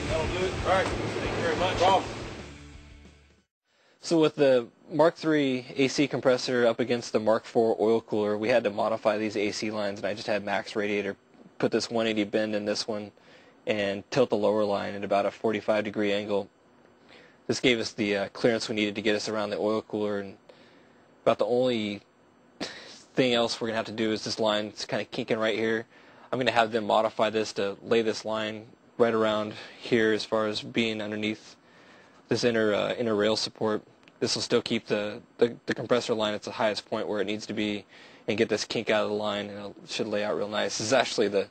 That'll do it. All right. Thank you very much, Bob. So with the Mark III AC compressor up against the Mark IV oil cooler, we had to modify these AC lines, and I just had Max Radiator put this 180 bend in this one and tilt the lower line at about a 45-degree angle. This gave us the clearance we needed to get us around the oil cooler, and about the only thing else we're going to have to do is this line's kind of kinking right here. I'm going to have them modify this to lay this line right around here as far as being underneath this inner rail support. This will still keep the compressor line at the highest point where it needs to be and get this kink out of the line, and it should lay out real nice. This is actually the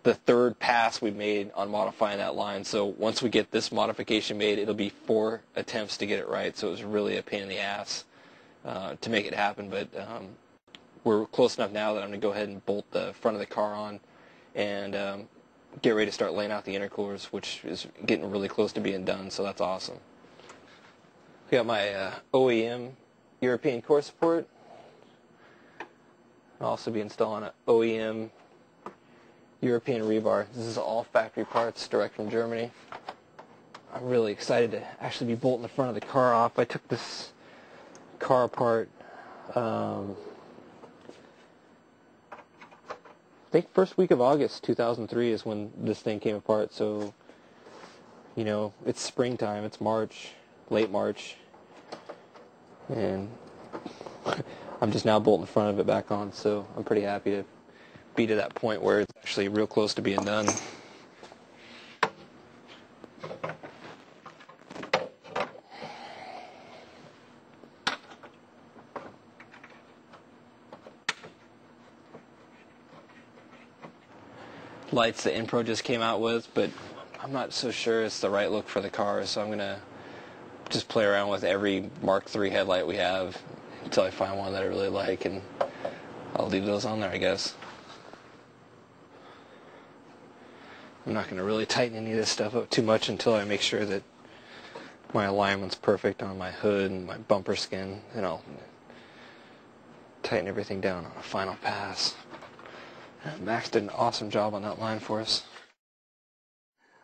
third pass we've made on modifying that line, so once we get this modification made, it'll be 4 attempts to get it right, so it was really a pain in the ass to make it happen, but we're close enough now that I'm going to go ahead and bolt the front of the car on and get ready to start laying out the intercoolers, which is getting really close to being done, so that's awesome. We got my OEM European core support. I'll also be installing an OEM European rebar. This is all factory parts direct from Germany. I'm really excited to actually be bolting the front of the car off. I took this car apart I think first week of August 2003 is when this thing came apart, so you know, it's springtime, it's March, late March, and I'm just now bolting the front of it back on, so I'm pretty happy to be to that point where it's actually real close to being done. Lights that Inpro just came out with, but I'm not so sure it's the right look for the car, so I'm going to just play around with every Mark III headlight we have until I find one that I really like, and I'll leave those on there, I guess. I'm not going to really tighten any of this stuff up too much until I make sure that my alignment's perfect on my hood and my bumper skin, and I'll tighten everything down on a final pass. Max did an awesome job on that line for us.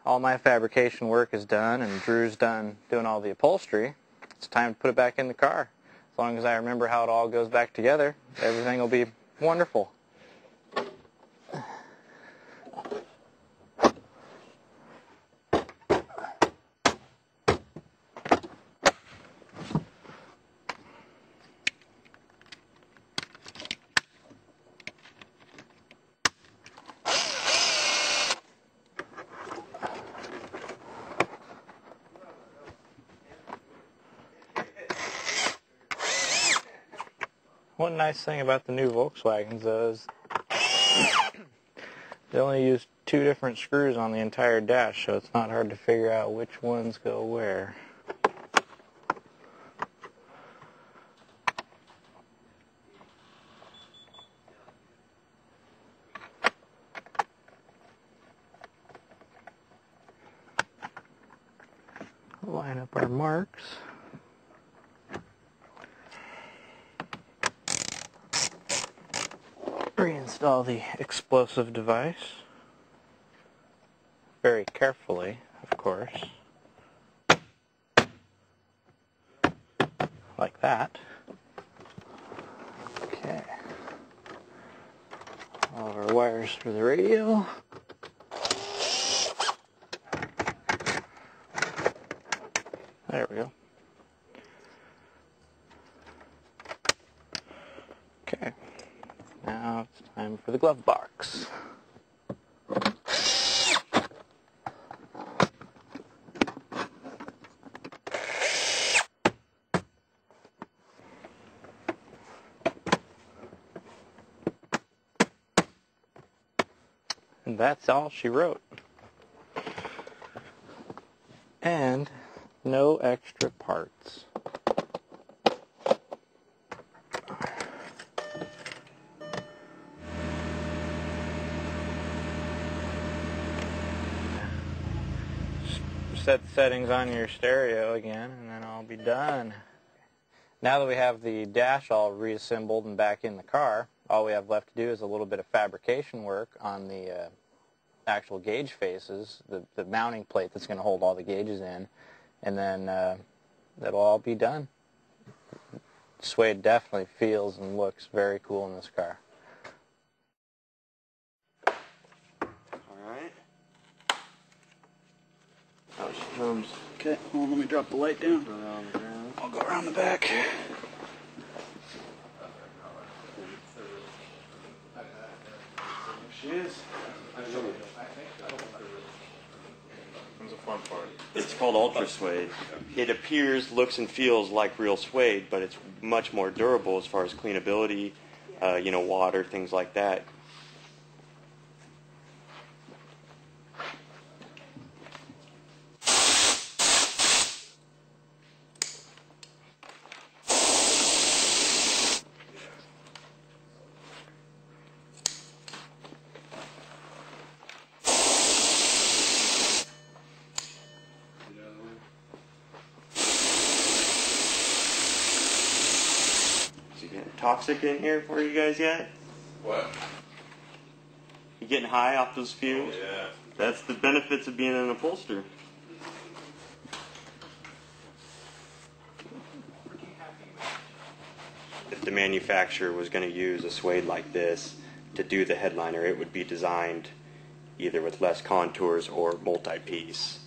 All my fabrication work is done, and Drew's done doing all the upholstery. It's time to put it back in the car. As long as I remember how it all goes back together, everything will be wonderful. One nice thing about the new Volkswagens, though, is they only use 2 different screws on the entire dash, so it's not hard to figure out which ones go where. Line up our marks. Reinstall the explosive device, very carefully, of course, like that. Okay. All of our wires for the radio. There we go. Okay. Now it's time for the glove box. And that's all she wrote. And no extra parts. Set the settings on your stereo again, and then I'll be done. Now that we have the dash all reassembled and back in the car, all we have left to do is a little bit of fabrication work on the actual gauge faces, the mounting plate that's going to hold all the gauges in, and then that'll all be done. Suede definitely feels and looks very cool in this car. Alright. Out she comes. Okay, hold on, let me drop the light down. Throw that on the ground. I'll go around the back. There she is. What's the fun part? It's called Ultra Suede. It appears, looks, and feels like real suede, but it's much more durable as far as cleanability, water, things like that. Toxic in here for you guys yet? What? You getting high off those fumes? Oh, yeah. That's the benefits of being an upholsterer. If the manufacturer was going to use a suede like this to do the headliner, it would be designed either with less contours or multi-piece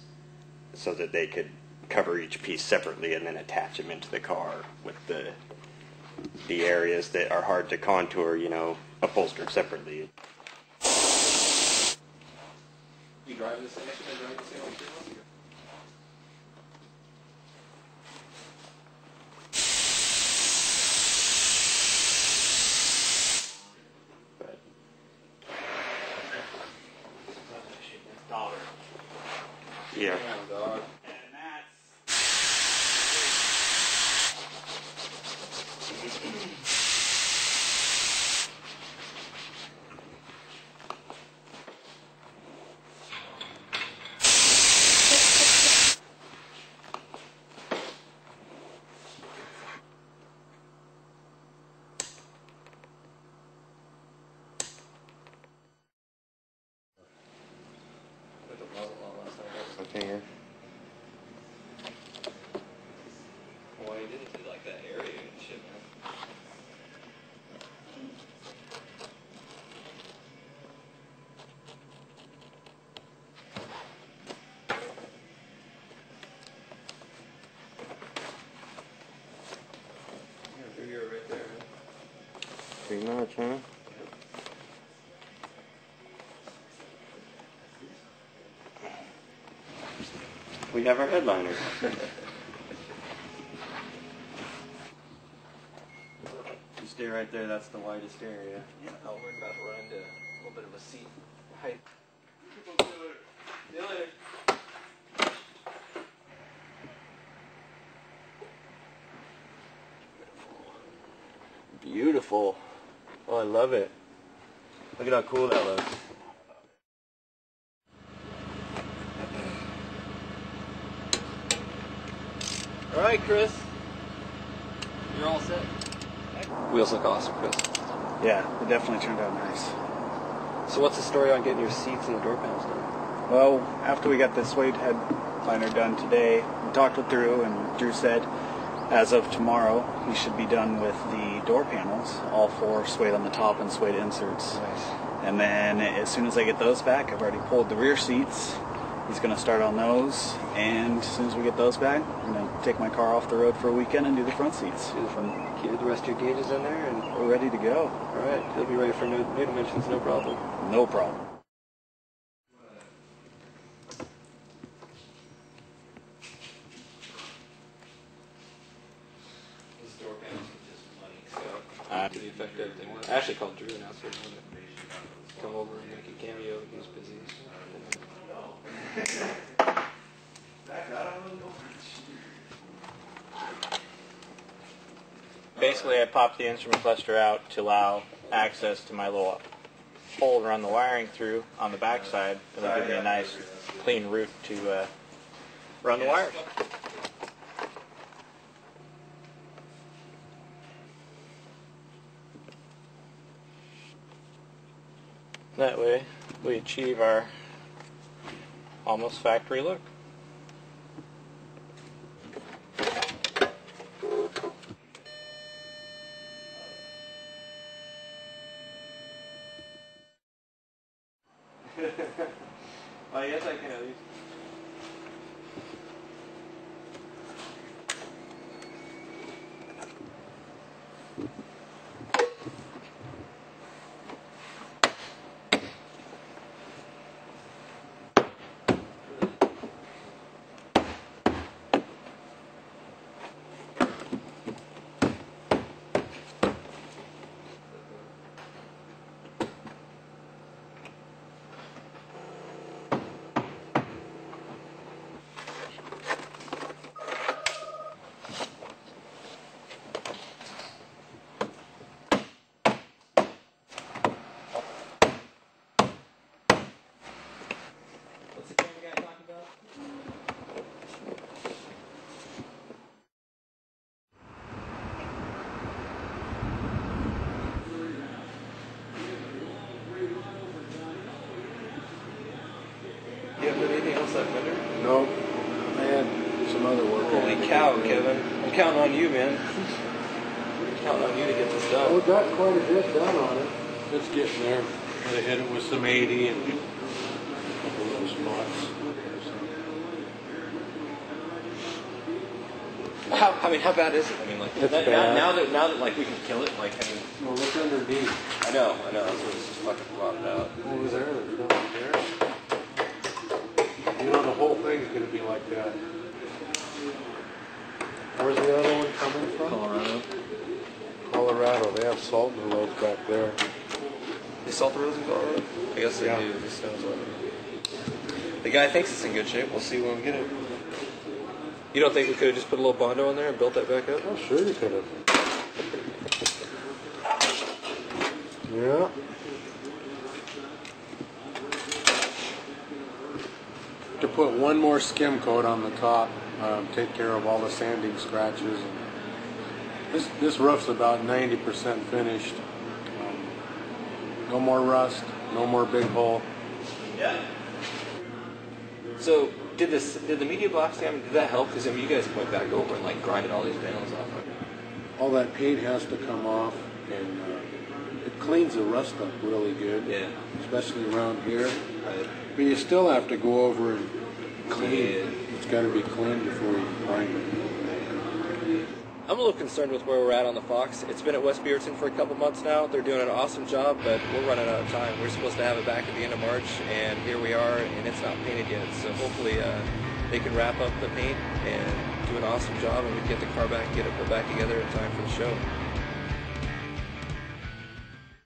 so that they could cover each piece separately and then attach them into the car with the areas that are hard to contour, upholstered separately. You drive the same? Drive the same like 2 months ago. Yeah. Okay, here. Well, you didn't do like that area and shit, man. Yeah, you're right there, man. Pretty much, huh? We have our headliner. You stay right there, that's the widest area. Yeah, oh, we're about to run into a little bit of a seat height. See you later. Beautiful. Oh, I love it. Look at how cool that looks. All right, Chris. You're all set. Wheels look awesome, Chris. Yeah, it definitely turned out nice. So what's the story on getting your seats and the door panels done? Well, after we got the suede headliner done today, we talked with Drew, and Drew said as of tomorrow he should be done with the door panels, all 4 suede on the top and suede inserts. Nice. And then as soon as I get those back, I've already pulled the rear seats. He's going to start on those, and as soon as we get those back, I'm going to take my car off the road for a weekend and do the front seats. Keep the rest of your gauges in there, and We're ready to go. all right, he'll be ready for new dimensions, no problem. No problem. This door panels are just money, so to the effect of everything. I actually called Drew and asked him to come over and make a cameo. He was busy. Basically, I popped the instrument cluster out to allow access to my little hole to run the wiring through on the back side. It'll give me a nice, clean route to run the wires. That way, we achieve our Almost factory look. Well, yes, I can at least. What's the camera guy talking about? You have anything else left, Bender? No, I had some other work. Holy cow, Kevin. I'm counting on you, man. I'm counting on you to get this done. We got quite a bit done on it. It's getting there. They hit it with some 80 and a couple little spots. How bad is it? I mean, like It's that, bad. now that like we can kill it, like I mean, Well, look underneath. I know, that's what it's just fucking blotted out. Over there, there's nothing there. You know, the whole thing's going to be like that. Where's the other one coming from? Colorado. Colorado. They have salt in the roads back there. They salt the roads in Colorado? I guess they Yeah. do. This sounds like the guy thinks it's in good shape. We'll see when we get it. You don't think we could have just put a little Bondo in there and built that back up? Oh, sure you could have. Yeah. To put one more skim coat on the top, take care of all the sanding scratches. And this roof's about 90% finished. No more rust, no more big hole. Yeah. So did the media blocks did that help? Because I mean, you guys went back over and like grinded all these panels off. All that paint has to come off, and it cleans the rust up really good. Yeah. Especially around here. Right. But you still have to go over and clean. Yeah. It's got to be cleaned before you grind it. I'm a little concerned with where we're at on the Fox. It's been at West Beaverton for a couple months now. They're doing an awesome job, but we're running out of time. We're supposed to have it back at the end of March, and here we are, and it's not painted yet. So hopefully they can wrap up the paint and do an awesome job, and we can get the car back, get it put back together in time for the show.